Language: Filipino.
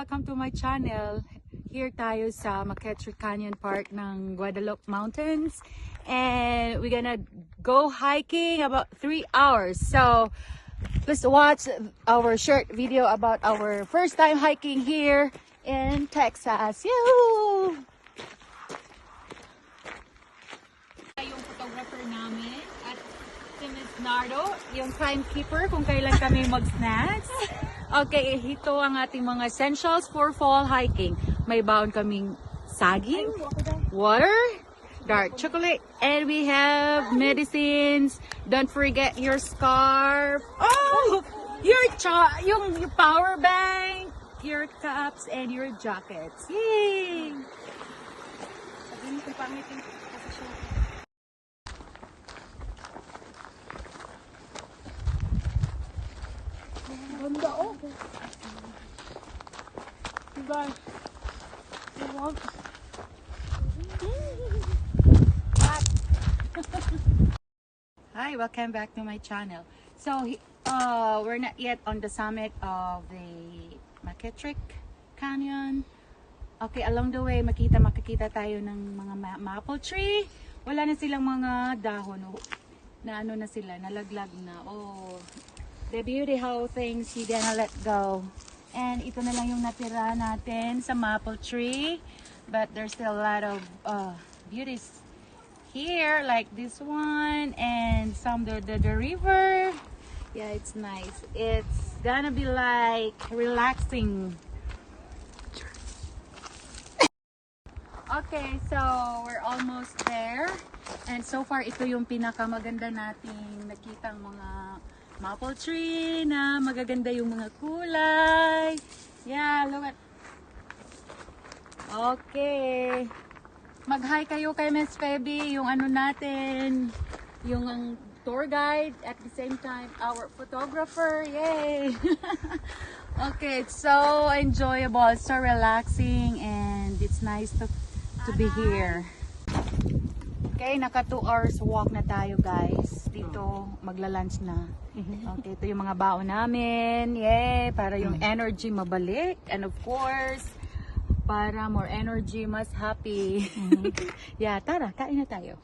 welcome to my channel. Here tayo sa McKettrick Canyon Park ng Guadalupe Mountains. And we're gonna go hiking about 3 hours. So, let's watch our short video about our first time hiking here in Texas. Yoo! Yung photographer namin at si Ms. Nardo, yung timekeeper kung kailan kami mag-snacks. Okay, ito ang ating mga essentials for fall hiking. May baon kaming saging, water, dark chocolate, and we have medicines. Don't forget your scarf. Oh, your power bank, your caps, and your jackets. Yay! Ganda oh. Guys, you want? Hi, welcome back to my channel. So, we're not yet on the summit of the McKettrick Canyon. Okay, along the way, makikita tayo ng mga maple tree. Wala na silang mga dahon. Na ano na sila, nalaglag na. Oh, the beauty how things you gonna let go. And ito na lang yung natira natin sa maple tree. But there's still a lot of beauties here, like this one and some the river. Yeah, it's nice. It's gonna be like relaxing. Okay, so we're almost there. And so far, ito yung pinakamaganda nating nakitang mga maple tree na magaganda yung mga kulay. Yeah, look at. Okay. Mag-hi kayo kay Miss Feby, yung ano natin, yung ang tour guide at the same time our photographer. Yay! Okay, it's so enjoyable, so relaxing, and it's nice to be here. Okay, naka 2 hours walk na tayo guys. Dito magla-lunch na. Okay, ito yung mga baon namin. Yay! Para yung energy mabalik. And of course, para more energy, mas happy. Yeah, tara, kain na tayo.